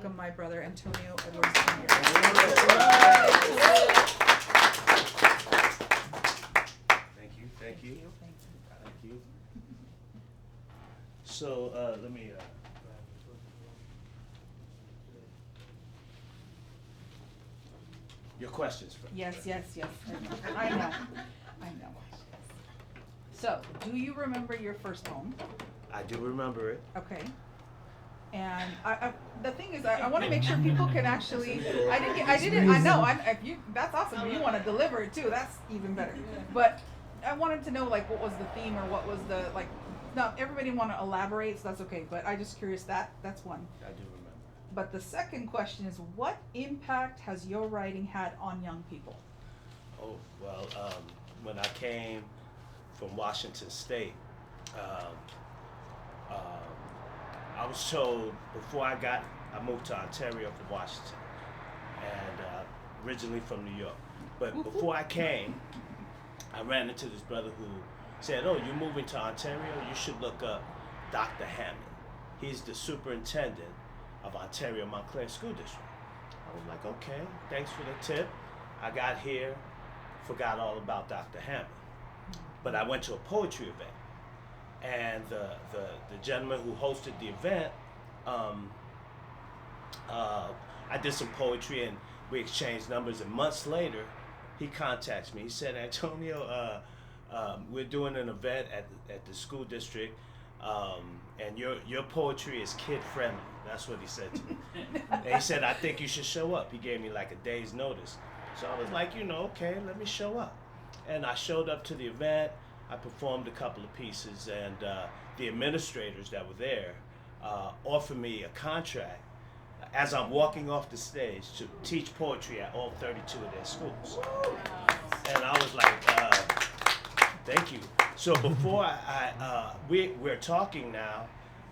welcome my brother Antonio Edwards Jr. Thank you. Thank you. Thank you. So let me. Your questions first. Yes. I know. So, do you remember your first home? I do remember it. Okay. And the thing is, I want to make sure people can actually. That's awesome. If you want to deliver it too, that's even better. But I wanted to know, like, what was the theme or what was the, like, not everybody want to elaborate, so that's okay. But I just curious, that's one. I do remember. But the second question is, what impact has your writing had on young people? Oh, well, when I came from Washington State, I was told before I moved to Ontario from Washington, and originally from New York. But before I came, I ran into this brother who said, "Oh, you're moving to Ontario? You should look up Dr. Hammond. He's the superintendent of Ontario Montclair School District." I was like, "Okay, thanks for the tip." I got here, forgot all about Dr. Hammond. But I went to a poetry event. And the gentleman who hosted the event, I did some poetry and we exchanged numbers. And months later, he contacts me. He said, "Antonio, we're doing an event at the school district, and your poetry is kid friendly." That's what he said to me. And he said, "I think you should show up." He gave me like a day's notice. So I was like, okay, let me show up. And I showed up to the event. I performed a couple of pieces, and the administrators that were there offered me a contract as I'm walking off the stage to teach poetry at all 32 of their schools. And I was like, thank you. So before we're talking now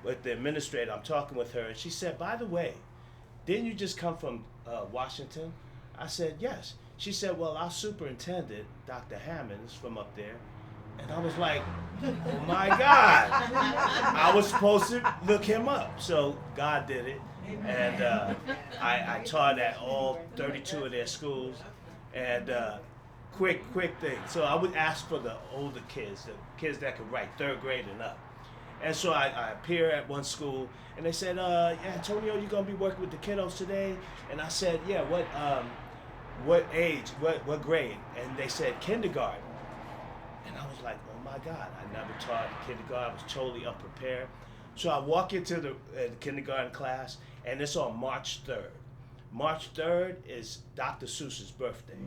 with the administrator, I'm talking with her, and she said, "By the way, didn't you just come from Washington?" I said, "Yes." She said, "Well, our superintendent, Dr. Hammond, is from up there." And I was like, oh my God. I was supposed to look him up. So God did it. And I taught at all 32 of their schools. And quick thing. So I would ask for the older kids, the kids that could write, third grade and up. And so I appear at one school, and they said, "Yeah, Antonio, you going to be working with the kiddos today?" And I said, "Yeah, what age, what grade?" And they said, "Kindergarten." And I was like, oh my God, I never taught kindergarten. I was totally unprepared. So I walk into the kindergarten class, and it's on March 3rd. March 3rd is Dr. Seuss's birthday.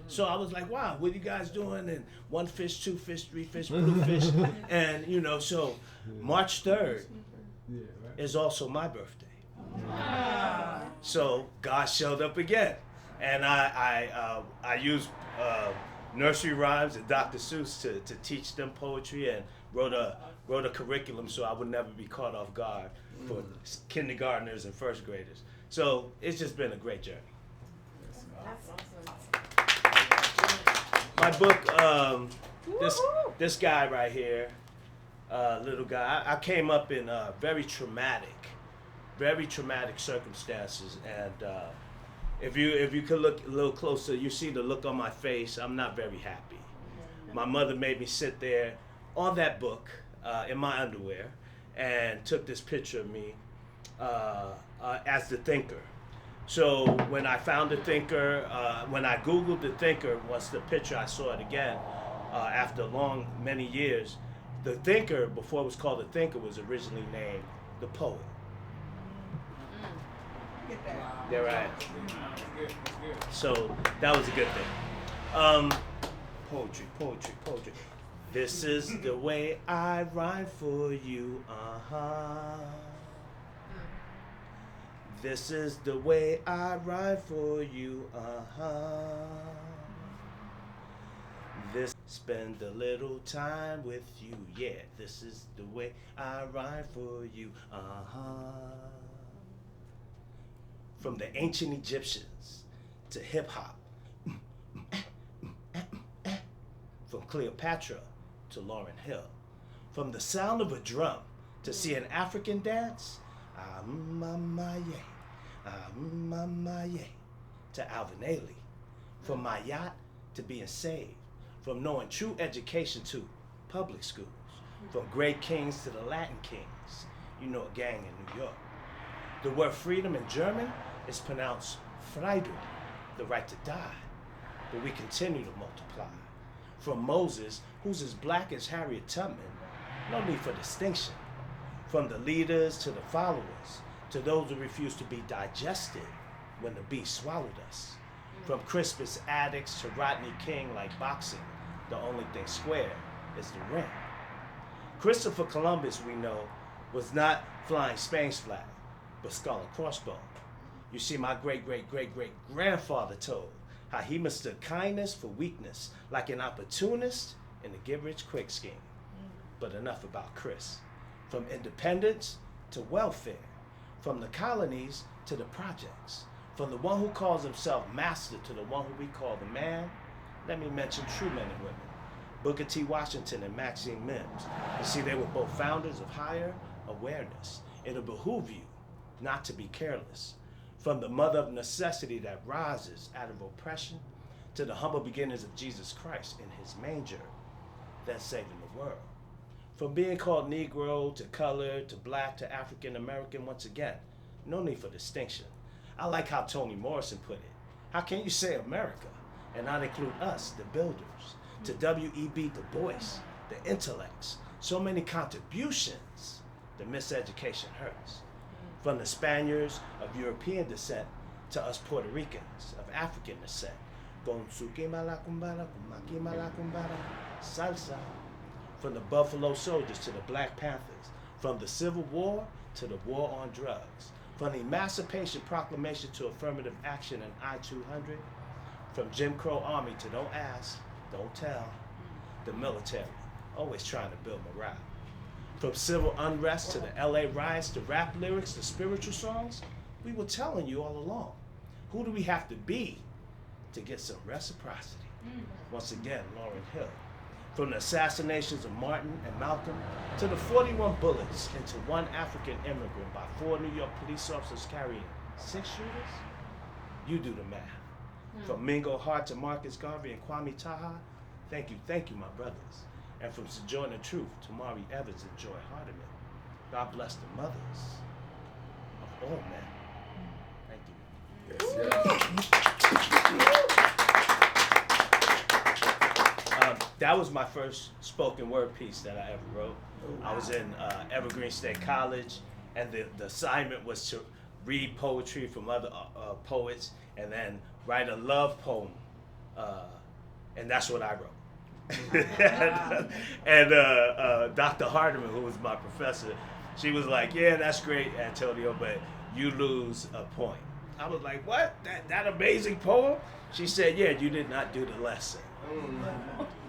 So I was like, wow, what are you guys doing? And one fish, two fish, three fish, blue fish. And, so March 3rd is also my birthday. So God showed up again. And I used nursery rhymes and Dr. Seuss to teach them poetry, and wrote a curriculum so I would never be caught off guard for kindergartners and first graders. So it's just been a great journey. That's awesome. My book, this guy right here, little guy, I came up in very traumatic circumstances, and if you could look a little closer, you see the look on my face. I'm not very happy. My mother made me sit there on that book in my underwear and took this picture of me as the thinker. So when I found the thinker, when I Googled the thinker, once the picture I saw it again after many years, the thinker, before it was called the thinker, was originally named the poet. There I am. So that was a good thing. Poetry. This is the way I rhyme for you, This is the way I rhyme for you, Spend a little time with you, yeah. This is the way I rhyme for you, From the ancient Egyptians to hip hop, from Cleopatra to Lauryn Hill, from the sound of a drum to see an African dance, yeah. Mamaye to Alvin Ailey. From my yacht to being saved. From knowing true education to public schools. From great kings to the Latin kings. You know a gang in New York. The word freedom in German is pronounced Freiheit, the right to die. But we continue to multiply. From Moses, who's as black as Harriet Tubman, no need for distinction. From the leaders to the followers, to those who refuse to be digested when the beast swallowed us. From Crispus addicts to Rodney King like boxing, the only thing square is the ring. Christopher Columbus, we know, was not flying Spain's flag, but skull and crossbow. You see, my great-great-great-great-grandfather told how he mistook kindness for weakness, like an opportunist in the get-rich-quick scheme. But enough about Chris. From independence to welfare, from the colonies to the projects, from the one who calls himself master to the one who we call the man, let me mention true men and women, Booker T. Washington and Maxine Mims. You see, they were both founders of higher awareness. It'll behoove you not to be careless. From the mother of necessity that rises out of oppression to the humble beginnings of Jesus Christ in his manger, then saving the world. From being called Negro to colored to black to African American, once again, no need for distinction. I like how Toni Morrison put it. How can you say America and not include us, the builders? To W.E.B. Du Bois, the intellects, so many contributions, the miseducation hurts. From the Spaniards of European descent to us Puerto Ricans of African descent. Salsa. From the Buffalo Soldiers to the Black Panthers. From the Civil War to the War on Drugs. From the Emancipation Proclamation to affirmative action in I-200. From Jim Crow Army to don't ask, don't tell. The military, always trying to build morale. From civil unrest to the LA riots, to rap lyrics, to spiritual songs, we were telling you all along. Who do we have to be to get some reciprocity? Once again, Lauryn Hill. From the assassinations of Martin and Malcolm to the 41 bullets into one African immigrant by 4 New York police officers carrying 6 shooters, you do the math. From Mingo Hart to Marcus Garvey and Kwame Taha, thank you, my brothers. And from Sojourner Truth to Maury Evans and Joy Hardiman, God bless the mothers of all men. Thank you. That was my first spoken word piece that I ever wrote. I was in Evergreen State College, and the assignment was to read poetry from other poets and then write a love poem, and that's what I wrote. and Dr. Hardiman, who was my professor, she was like, yeah, that's great, Antonio, but you lose a point. I was like, what? That amazing poem? She said, yeah, you did not do the lesson.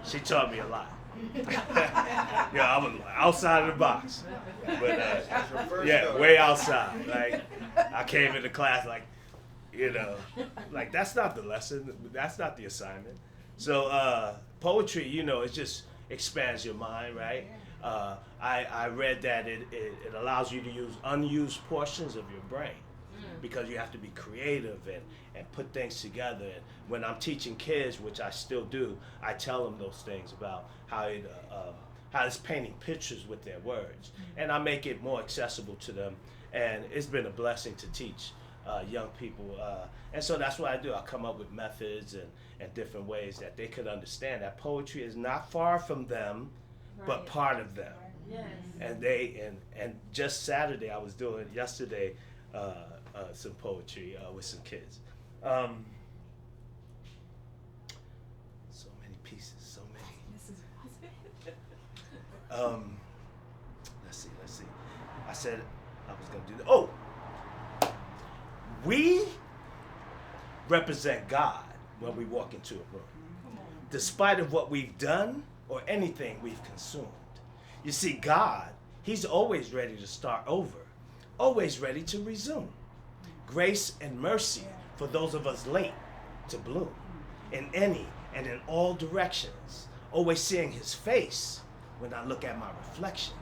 She taught me a lot. I was outside of the box. But yeah, way outside. Like, I came into class like, like that's not the lesson. That's not the assignment. So poetry, it just expands your mind, right? I read that it allows you to use unused portions of your brain because you have to be creative and put things together. And when I'm teaching kids, which I still do, I tell them those things about how it's painting pictures with their words. And I make it more accessible to them. And it's been a blessing to teach young people. And so that's what I do. I come up with methods and different ways that they could understand that poetry is not far from them, but part of them. Yes. And just Saturday, I was doing yesterday some poetry with some kids. So many pieces, so many. Let's see. I said I was gonna do that. Oh, we represent God when we walk into a room, despite of what we've done or anything we've consumed. You see, God, He's always ready to start over, always ready to resume. Grace and mercy for those of us late to bloom, in any and in all directions, always seeing His face when I look at my reflection.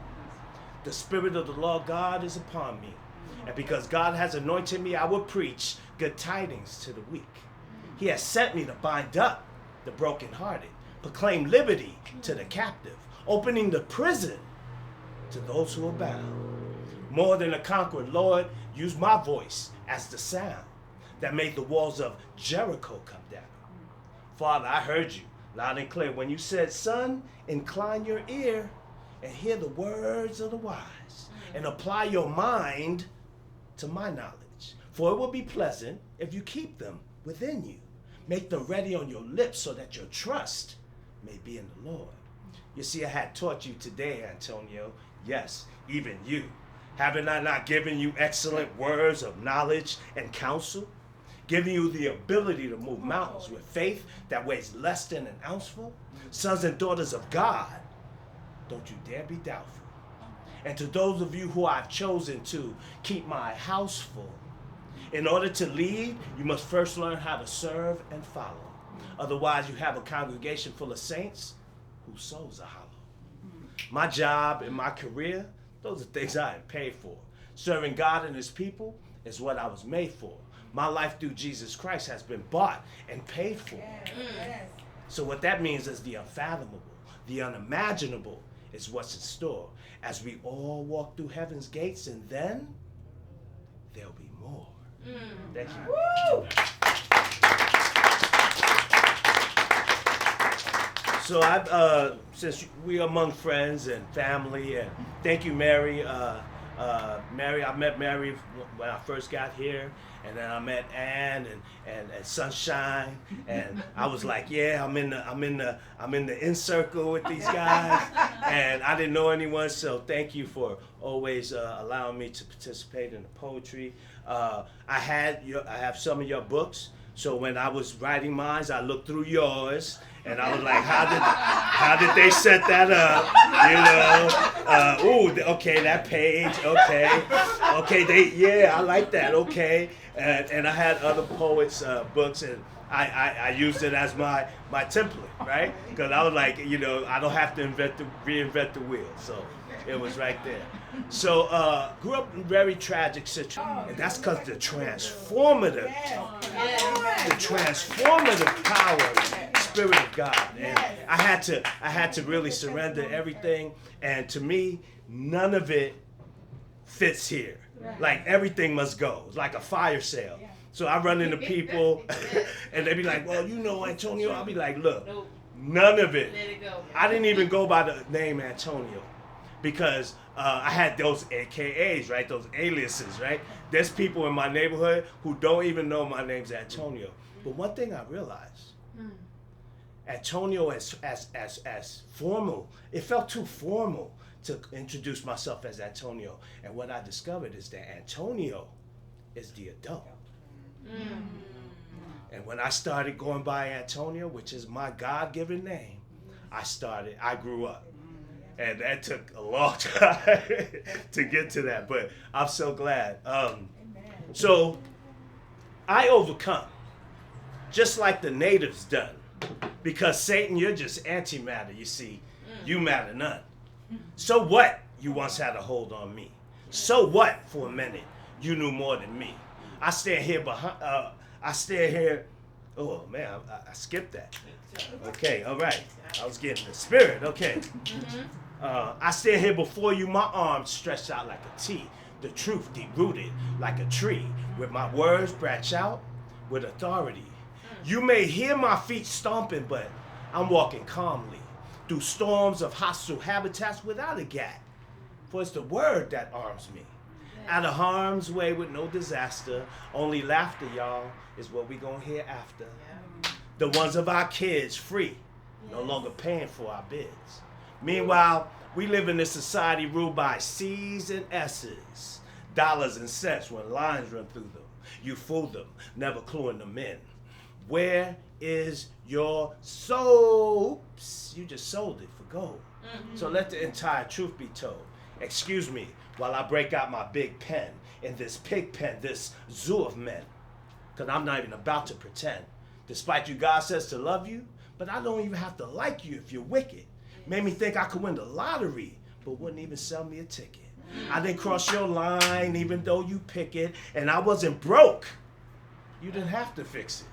The Spirit of the Lord God is upon me, And because God has anointed me, I will preach good tidings to the weak. He has sent me to bind up the brokenhearted, proclaim liberty to the captive, opening the prison to those who are bound. More than a conqueror, Lord, use my voice as the sound that made the walls of Jericho come down. Father, I heard you loud and clear when you said, son, incline your ear and hear the words of the wise and apply your mind to my knowledge. For it will be pleasant if you keep them within you. Make them ready on your lips so that your trust may be in the Lord. You see, I had taught you today, Antonio, yes, even you. Haven't I not given you excellent words of knowledge and counsel? Giving you the ability to move mountains with faith that weighs less than an ounce-ful? Sons and daughters of God, don't you dare be doubtful. And to those of you who I've chosen to keep my house full, in order to lead, you must first learn how to serve and follow. Otherwise, you have a congregation full of saints whose souls are hollow. My job and my career, those are things I am paid for. Serving God and his people is what I was made for. My life through Jesus Christ has been bought and paid for. Yes. So what that means is the unfathomable, the unimaginable is what's in store as we all walk through heaven's gates, and then there'll be more. Thank you. Woo! So I've since we are among friends and family, and thank you, Mary. Mary, I met Mary when I first got here, and then I met Ann and Sunshine, and I was like, yeah, I'm in the in circle with these guys, and I didn't know anyone, so thank you for always allowing me to participate in the poetry. I have some of your books, so when I was writing mine, I looked through yours. And I was like, how did they set that up? You know, okay, that page, okay, I like that, okay. And I had other poets' books, and I used it as my template, right? Because I was like, you know, I don't have to reinvent the wheel, so it was right there. So grew up in very tragic situation, and that's because the transformative power. Spirit of God, and I had to really surrender everything, and to me none of it fits here. Like everything must go. It's like a fire sale. So I run into people and they be like, well, you know, Antonio. I'll be like, look, none of it. Let it go. I didn't even go by the name Antonio because I had those AKAs, right? Those aliases, right? There's people in my neighborhood who don't even know my name's Antonio. But one thing I realized, Antonio as formal, it felt too formal to introduce myself as Antonio. And what I discovered is that Antonio is the adult. And when I started going by Antonio, which is my God-given name, I grew up. And that took a long time to get to that, but I'm so glad. So I overcome, just like the natives done. Because Satan, you're just antimatter, you see. You matter none. So what you once had a hold on me? So what for a minute you knew more than me? I stand here oh man, I skipped that. Okay, all right. I was getting the spirit, okay. I stand here before you, my arms stretched out like a T. The truth deep-rooted like a tree. With my words branch out with authority. You may hear my feet stomping, but I'm walking calmly through storms of hostile habitats without a gap. For it's the word that arms me. Out of harm's way with no disaster, only laughter, y'all, is what we gonna hear after. The ones of our kids free, no longer paying for our bids. Meanwhile, we live in a society ruled by C's and S's, dollars and cents when lines run through them. You fool them, never cluing them in. Where is your soaps? You just sold it for gold. So let the entire truth be told. Excuse me while I break out my big pen in this pig pen, this zoo of men. Because I'm not even about to pretend. Despite you, God says to love you, but I don't even have to like you if you're wicked. Made me think I could win the lottery, but wouldn't even sell me a ticket. I didn't cross your line even though you pick it, and I wasn't broke. You didn't have to fix it.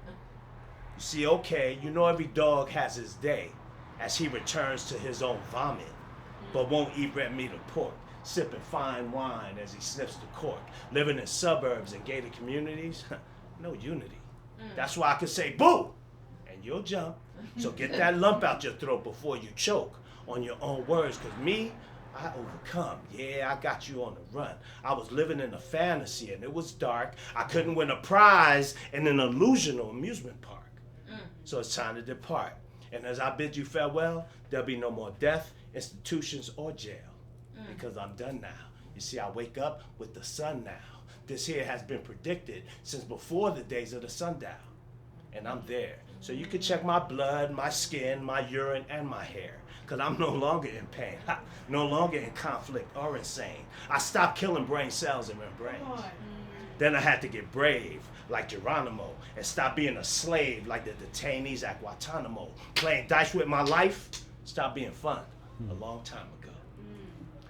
You see, okay, you know every dog has his day as he returns to his own vomit, but won't eat red meat or pork, sipping fine wine as he sniffs the cork, living in suburbs and gated communities, no unity. That's why I can say boo, and you'll jump. So get that lump out your throat before you choke on your own words, because me, I overcome. Yeah, I got you on the run. I was living in a fantasy and it was dark. I couldn't win a prize in an illusional amusement park. So it's time to depart. And as I bid you farewell, there'll be no more death, institutions, or jail. Because I'm done now. You see, I wake up with the sun now. This here has been predicted since before the days of the sundial. And I'm there. So you can check my blood, my skin, my urine, and my hair. Because I'm no longer in pain, no longer in conflict or insane. I stopped killing brain cells in my brains. Then I had to get brave, like Geronimo, and stop being a slave like the detainees at Guantanamo. Playing dice with my life stopped being fun a long time ago.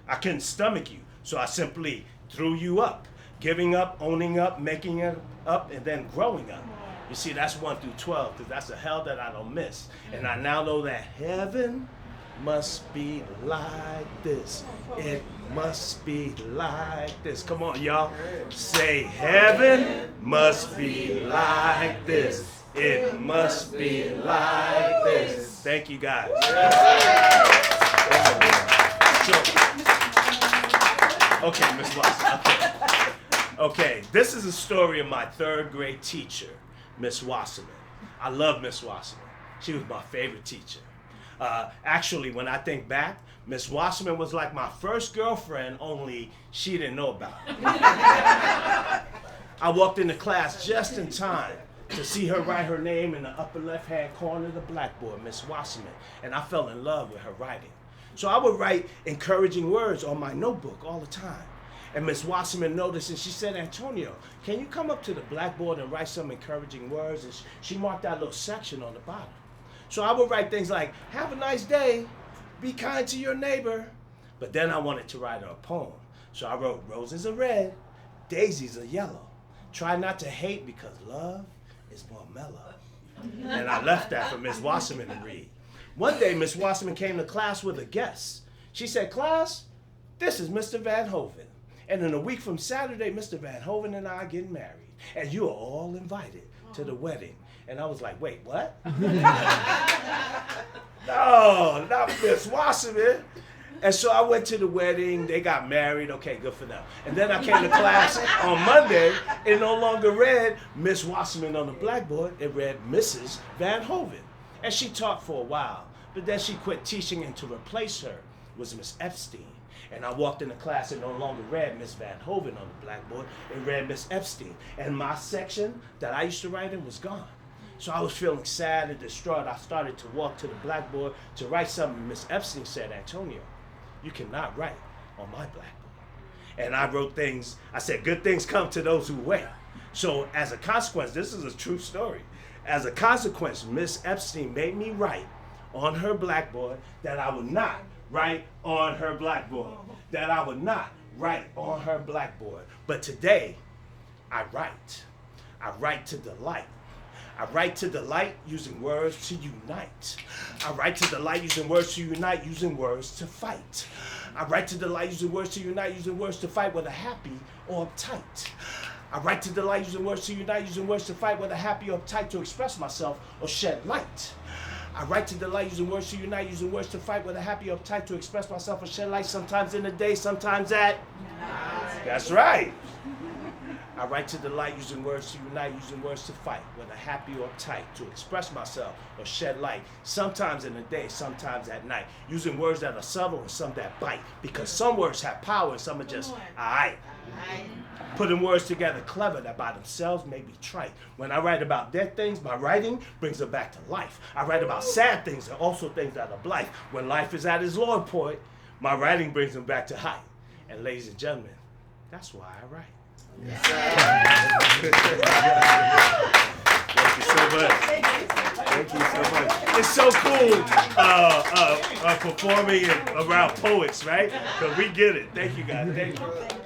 I couldn't stomach you, so I simply threw you up. Giving up, owning up, making it up, and then growing up. You see, that's 1 through 12, because that's a hell that I don't miss. And I now know that heaven must be like this. It must be like this. Come on, y'all. Say, heaven must be like this. It must be like this. Thank you, guys. Okay, Miss Watson. Okay, this is a story of my 3rd grade teacher, Miss Wasserman. I love Miss Wasserman. She was my favorite teacher. Actually, when I think back, Miss Wasserman was like my first girlfriend, only she didn't know about it. I walked into class just in time to see her write her name in the upper left-hand corner of the blackboard, Miss Wasserman, and I fell in love with her writing. So I would write encouraging words on my notebook all the time. And Miss Wasserman noticed and she said, Antonio, can you come up to the blackboard and write some encouraging words? And she marked that little section on the bottom. So I would write things like, have a nice day, be kind to your neighbor. But then I wanted to write her a poem. So I wrote, roses are red, daisies are yellow. Try not to hate because love is more mellow. And I left that for Miss Wasserman to read. One day, Miss Wasserman came to class with a guest. She said, class, this is Mr. Van Hoven. And in a week from Saturday, Mr. Van Hoven and I are getting married. And you are all invited to the wedding. And I was like, wait, what? No, not Miss Wasserman. And so I went to the wedding. They got married. Okay, good for them. And then I came to class on Monday. It no longer read Miss Wasserman on the blackboard. It read Mrs. Van Hoven. And she taught for a while. But then she quit teaching, and to replace her was Miss Epstein. And I walked into class and no longer read Miss Van Hoven on the blackboard. It read Miss Epstein. And my section that I used to write in was gone. So I was feeling sad and distraught. I started to walk to the blackboard to write something. Miss Epstein said, Antonio, you cannot write on my blackboard. And I wrote things. I said, good things come to those who wait. So as a consequence, this is a true story. As a consequence, Miss Epstein made me write on her blackboard that I would not write on her blackboard. That I would not write on her blackboard. But today, I write. I write to delight. I write to delight using words to unite. I write to delight using words to unite, using words to fight. I write to delight using words to unite, using words to fight, whether happy or uptight. I write to delight using words to unite, using words to fight, whether happy or uptight, to express myself or shed light. I write to delight using words to unite, using words to fight, whether happy or uptight, to express myself or shed light, sometimes in the day, sometimes at night. That's right. I write to delight using words to unite, using words to fight, whether happy or uptight, to express myself or shed light, sometimes in the day, sometimes at night, using words that are subtle and some that bite, because some words have power and some are just aight. Putting words together clever that by themselves may be trite. When I write about dead things, my writing brings them back to life. I write about sad things and also things that are blithe. When life is at its low point, my writing brings them back to height. And ladies and gentlemen, that's why I write. Yes. Thank you so much. Thank you so much. it's so cool performing around poets, right? Because we get it. Thank you, guys. Thank you.